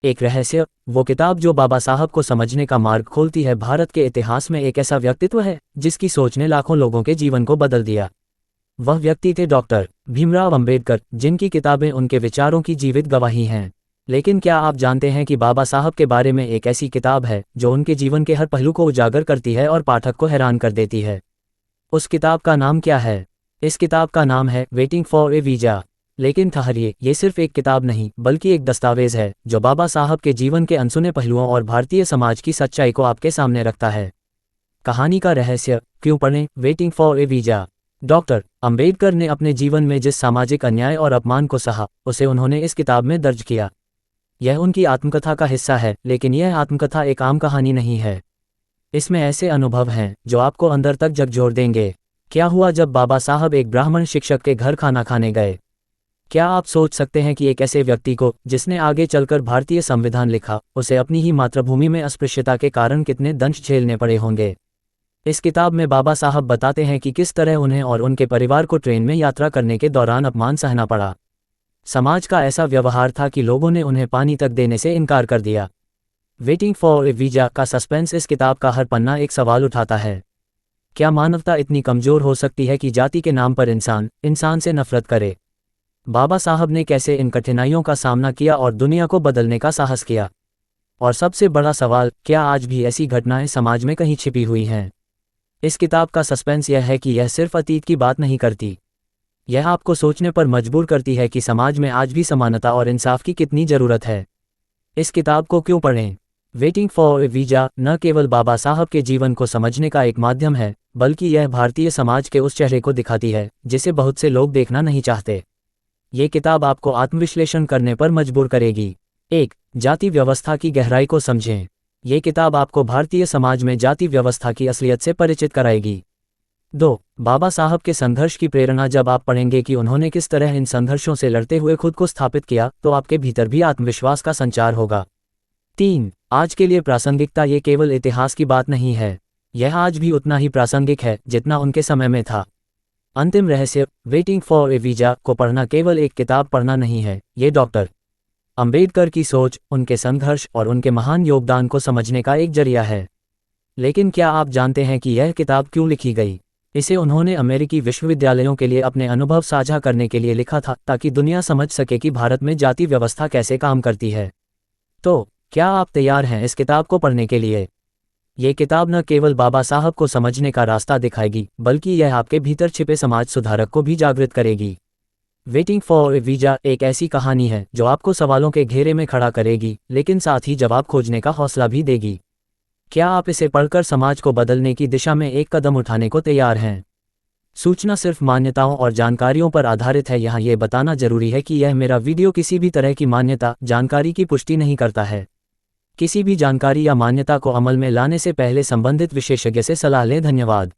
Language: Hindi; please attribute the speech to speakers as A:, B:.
A: एक रहस्य, वो किताब जो बाबा साहब को समझने का मार्ग खोलती है। भारत के इतिहास में एक ऐसा व्यक्तित्व है जिसकी सोच ने लाखों लोगों के जीवन को बदल दिया। वह व्यक्ति थे डॉक्टर भीमराव अंबेडकर, जिनकी किताबें उनके विचारों की जीवित गवाही हैं। लेकिन क्या आप जानते हैं कि बाबा साहब के बारे में एक ऐसी किताब है जो उनके जीवन के हर पहलू को उजागर करती है और पाठक को हैरान कर देती है? उस किताब का नाम क्या है? इस किताब का नाम है वेटिंग फॉर ए वीजा। लेकिन ठहरिए, ये सिर्फ एक किताब नहीं बल्कि एक दस्तावेज है जो बाबा साहब के जीवन के अनसुने पहलुओं और भारतीय समाज की सच्चाई को आपके सामने रखता है। कहानी का रहस्य, क्यों पढ़ें waiting for A visa. Doctor Ambedkar ने अपने जीवन में जिस सामाजिक अन्याय और अपमान को सहा, उसे उन्होंने इस किताब में दर्ज किया। यह उनकी आत्मकथा का हिस्सा है, लेकिन यह आत्मकथा एक आम कहानी नहीं है। इसमें ऐसे अनुभव हैं जो आपको अंदर तक झकझोर देंगे। क्या हुआ जब बाबा साहब एक ब्राह्मण शिक्षक के घर खाना खाने गए? क्या आप सोच सकते हैं कि एक ऐसे व्यक्ति को, जिसने आगे चलकर भारतीय संविधान लिखा, उसे अपनी ही मातृभूमि में अस्पृश्यता के कारण कितने दंश झेलने पड़े होंगे? इस किताब में बाबा साहब बताते हैं कि किस तरह उन्हें और उनके परिवार को ट्रेन में यात्रा करने के दौरान अपमान सहना पड़ा। समाज का ऐसा व्यवहार था कि लोगों ने उन्हें पानी तक देने से इनकार कर दिया। वेटिंग फॉर ए वीजा का सस्पेंस इस किताब का हर पन्ना एक सवाल उठाता है। क्या मानवता इतनी कमजोर हो सकती है कि जाति के नाम पर इंसान से नफरत करे? बाबा साहब ने कैसे इन कठिनाइयों का सामना किया और दुनिया को बदलने का साहस किया? और सबसे बड़ा सवाल, क्या आज भी ऐसी घटनाएं समाज में कहीं छिपी हुई हैं? इस किताब का सस्पेंस यह है कि यह सिर्फ अतीत की बात नहीं करती, यह आपको सोचने पर मजबूर करती है कि समाज में आज भी समानता और इंसाफ की कितनी ज़रूरत है। इस किताब को क्यों पढ़ें? वेटिंग फॉर ए वीजा न केवल बाबा साहब के जीवन को समझने का एक माध्यम है, बल्कि यह भारतीय समाज के उस चेहरे को दिखाती है जिसे बहुत से लोग देखना नहीं चाहते। ये किताब आपको आत्मविश्लेषण करने पर मजबूर करेगी। 1. जाति व्यवस्था की गहराई को समझें। ये किताब आपको भारतीय समाज में जाति व्यवस्था की असलियत से परिचित कराएगी। 2. बाबा साहब के संघर्ष की प्रेरणा। जब आप पढ़ेंगे कि उन्होंने किस तरह इन संघर्षों से लड़ते हुए खुद को स्थापित किया, तो आपके भीतर भी आत्मविश्वास का संचार होगा। 3. आज के लिए प्रासंगिकता। ये केवल इतिहास की बात नहीं है, यह आज भी उतना ही प्रासंगिक है जितना उनके समय में था। अंतिम रहस्य, वेटिंग फॉर ए वीजा को पढ़ना केवल एक किताब पढ़ना नहीं है, ये डॉक्टर अंबेडकर की सोच, उनके संघर्ष और उनके महान योगदान को समझने का एक जरिया है। लेकिन क्या आप जानते हैं कि यह किताब क्यों लिखी गई? इसे उन्होंने अमेरिकी विश्वविद्यालयों के लिए अपने अनुभव साझा करने के लिए लिखा था, ताकि दुनिया समझ सके कि भारत में जाति व्यवस्था कैसे काम करती है। तो क्या आप तैयार हैं इस किताब को पढ़ने के लिए? ये किताब न केवल बाबा साहब को समझने का रास्ता दिखाएगी, बल्कि यह आपके भीतर छिपे समाज सुधारक को भी जागृत करेगी। वेटिंग फॉर ए वीजा एक ऐसी कहानी है जो आपको सवालों के घेरे में खड़ा करेगी, लेकिन साथ ही जवाब खोजने का हौसला भी देगी। क्या आप इसे पढ़कर समाज को बदलने की दिशा में एक कदम उठाने को तैयार हैं? सूचना सिर्फ मान्यताओं और जानकारियों पर आधारित है। यहाँ ये बताना जरूरी है कि यह मेरा वीडियो किसी भी तरह की मान्यता, जानकारी की पुष्टि नहीं करता है। किसी भी जानकारी या मान्यता को अमल में लाने से पहले संबंधित विशेषज्ञ से सलाह लें। धन्यवाद।